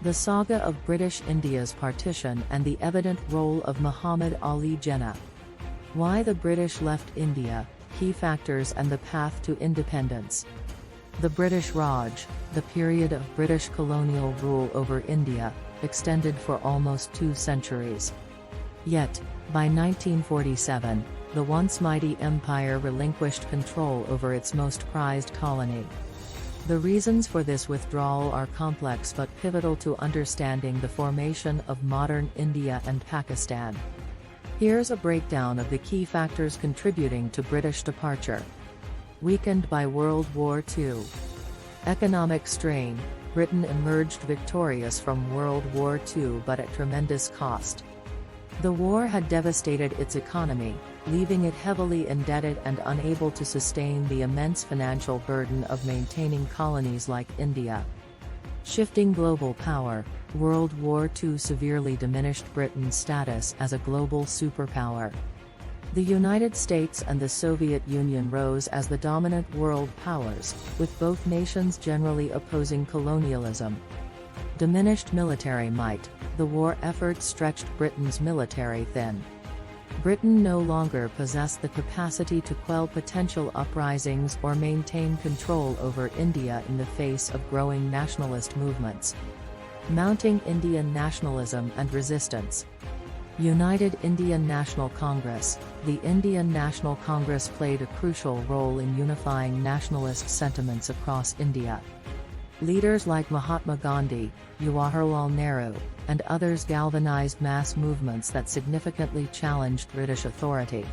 The saga of British India's partition and the evident role of Muhammad Ali Jinnah. Why the British left India, key factors and the path to independence. The British Raj, the period of British colonial rule over India, extended for almost 2 centuries. Yet, by 1947, the once mighty empire relinquished control over its most prized colony. The reasons for this withdrawal are complex but pivotal to understanding the formation of modern India and Pakistan. Here's a breakdown of the key factors contributing to British departure. Weakened by World War II. Economic strain. Britain emerged victorious from World War II but at tremendous cost. The war had devastated its economy, leaving it heavily indebted and unable to sustain the immense financial burden of maintaining colonies like India. Shifting global power. World War II severely diminished Britain's status as a global superpower. The United States and the Soviet Union rose as the dominant world powers, with both nations generally opposing colonialism. Diminished military might. The war effort stretched Britain's military thin. Britain no longer possessed the capacity to quell potential uprisings or maintain control over India in the face of growing nationalist movements. Mounting Indian nationalism and resistance. United Indian National Congress. The Indian National Congress played a crucial role in unifying nationalist sentiments across India. Leaders like Mahatma Gandhi, Jawaharlal Nehru, and others galvanized mass movements that significantly challenged British authority.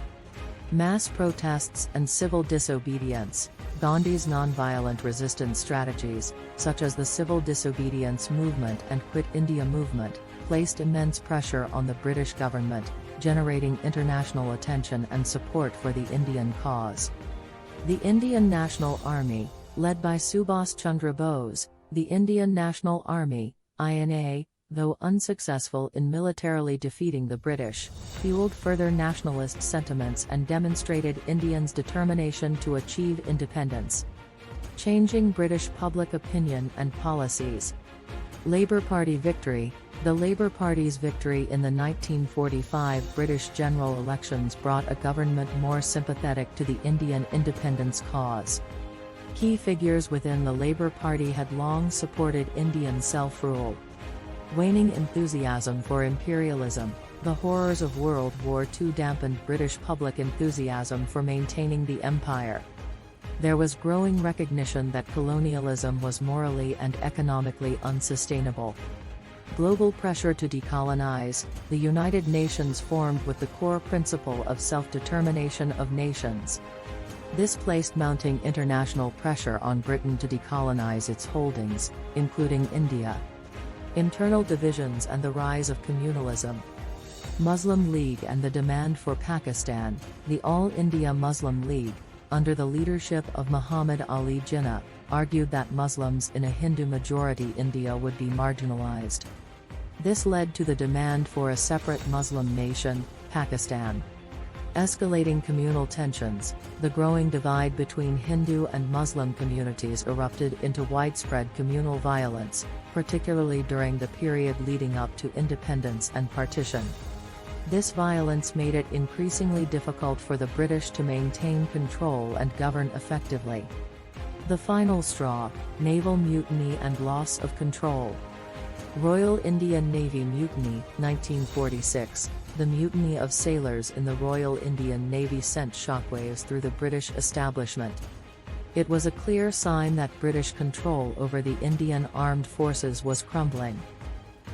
Mass protests and civil disobedience. Gandhi's nonviolent resistance strategies, such as the civil disobedience movement and Quit India movement, placed immense pressure on the British government, generating international attention and support for the Indian cause. The Indian National Army, led by Subhas Chandra Bose, the Indian National Army, INA, though unsuccessful in militarily defeating the British, fueled further nationalist sentiments and demonstrated Indians' determination to achieve independence. Changing British public opinion and policies. Labour Party victory. The Labour Party's victory in the 1945 British general elections brought a government more sympathetic to the Indian independence cause. Key figures within the Labour Party had long supported Indian self-rule. Waning enthusiasm for imperialism. The horrors of World War II dampened British public enthusiasm for maintaining the empire. There was growing recognition that colonialism was morally and economically unsustainable. Global pressure to decolonize. The United Nations formed with the core principle of self-determination of nations. This placed mounting international pressure on Britain to decolonize its holdings, including India. Internal divisions and the rise of communalism. Muslim League and the demand for Pakistan. The All India Muslim League, under the leadership of Muhammad Ali Jinnah, argued that Muslims in a Hindu-majority India would be marginalized. This led to the demand for a separate Muslim nation, Pakistan. Escalating communal tensions. The growing divide between Hindu and Muslim communities erupted into widespread communal violence, particularly during the period leading up to independence and partition. This violence made it increasingly difficult for the British to maintain control and govern effectively. The final straw. Naval mutiny and loss of control. Royal Indian Navy Mutiny, 1946. The mutiny of sailors in the Royal Indian Navy sent shockwaves through the British establishment. It was a clear sign that British control over the Indian armed forces was crumbling.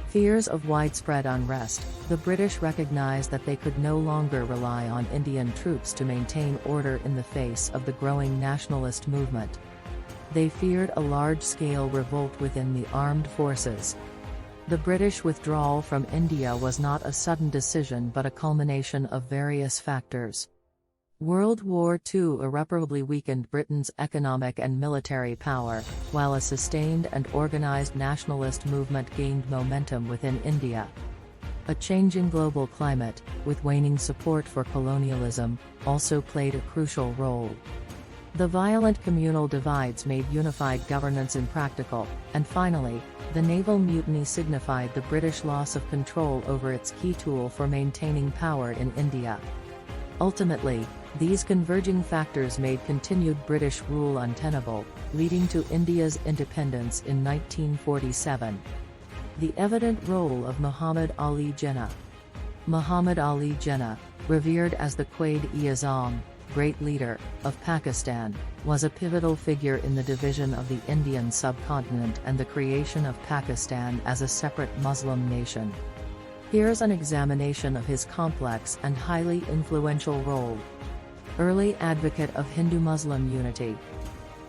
Fears of widespread unrest. The British recognized that they could no longer rely on Indian troops to maintain order in the face of the growing nationalist movement. They feared a large-scale revolt within the armed forces. The British withdrawal from India was not a sudden decision but a culmination of various factors. World War II irreparably weakened Britain's economic and military power, while a sustained and organized nationalist movement gained momentum within India. A changing global climate, with waning support for colonialism, also played a crucial role. The violent communal divides made unified governance impractical, and finally, the naval mutiny signified the British loss of control over its key tool for maintaining power in India. Ultimately, these converging factors made continued British rule untenable, leading to India's independence in 1947. The evident role of Muhammad Ali Jinnah. Muhammad Ali Jinnah, revered as the Quaid-e-Azam, great leader, of Pakistan, was a pivotal figure in the division of the Indian subcontinent and the creation of Pakistan as a separate Muslim nation. Here's an examination of his complex and highly influential role. Early advocate of Hindu-Muslim unity.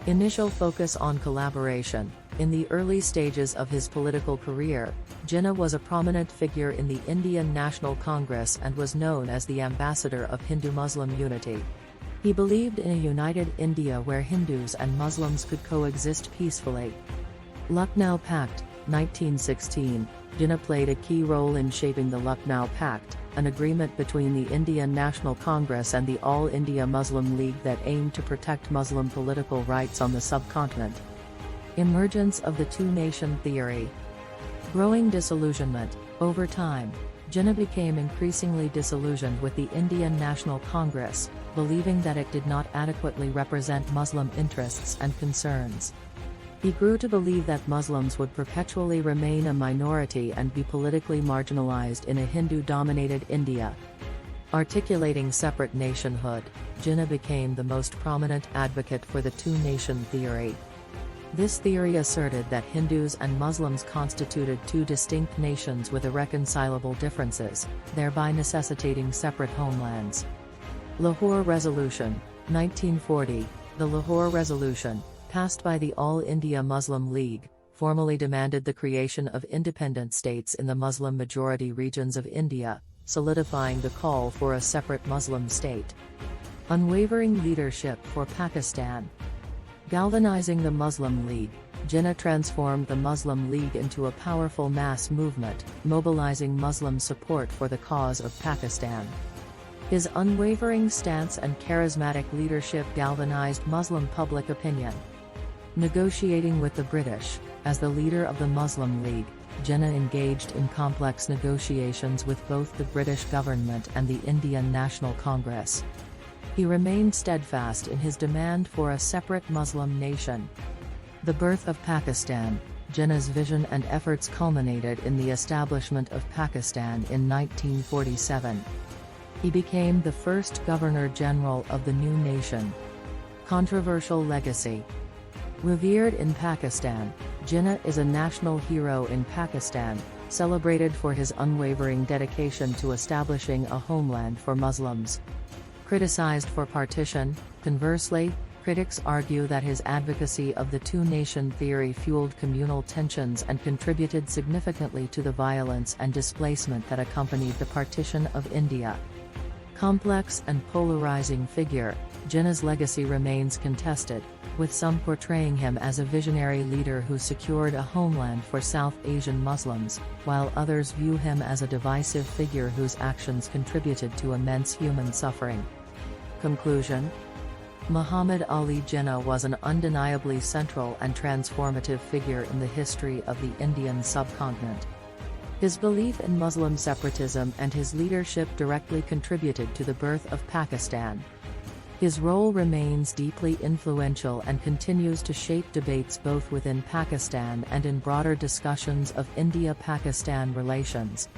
Initial focus on collaboration. In the early stages of his political career, Jinnah was a prominent figure in the Indian National Congress and was known as the ambassador of Hindu-Muslim unity. He believed in a united India where Hindus and Muslims could coexist peacefully. Lucknow Pact, 1916. Jinnah played a key role in shaping the Lucknow Pact, an agreement between the Indian National Congress and the All India Muslim League that aimed to protect Muslim political rights on the subcontinent. Emergence of the two-nation theory. Growing disillusionment. Over time, Jinnah became increasingly disillusioned with the Indian National Congress, believing that it did not adequately represent Muslim interests and concerns. He grew to believe that Muslims would perpetually remain a minority and be politically marginalized in a Hindu-dominated India. Articulating separate nationhood, Jinnah became the most prominent advocate for the two-nation theory. This theory asserted that Hindus and Muslims constituted two distinct nations with irreconcilable differences, thereby necessitating separate homelands. Lahore Resolution, 1940. The Lahore Resolution, passed by the All India Muslim League, formally demanded the creation of independent states in the Muslim-majority regions of India, solidifying the call for a separate Muslim state. Unwavering leadership for Pakistan. Galvanizing the Muslim League, Jinnah transformed the Muslim League into a powerful mass movement, mobilizing Muslim support for the cause of Pakistan. His unwavering stance and charismatic leadership galvanized Muslim public opinion. Negotiating with the British. As the leader of the Muslim League, Jinnah engaged in complex negotiations with both the British government and the Indian National Congress. He remained steadfast in his demand for a separate Muslim nation. The birth of Pakistan. Jinnah's vision and efforts culminated in the establishment of Pakistan in 1947. He became the first Governor-General of the new nation. Controversial legacy. Revered in Pakistan, Jinnah is a national hero in Pakistan, celebrated for his unwavering dedication to establishing a homeland for Muslims. Criticized for partition, conversely, critics argue that his advocacy of the two-nation theory fueled communal tensions and contributed significantly to the violence and displacement that accompanied the partition of India. Complex and polarizing figure, Jinnah's legacy remains contested, with some portraying him as a visionary leader who secured a homeland for South Asian Muslims, while others view him as a divisive figure whose actions contributed to immense human suffering. Conclusion. Muhammad Ali Jinnah was an undeniably central and transformative figure in the history of the Indian subcontinent. His belief in Muslim separatism and his leadership directly contributed to the birth of Pakistan. His role remains deeply influential and continues to shape debates both within Pakistan and in broader discussions of India-Pakistan relations.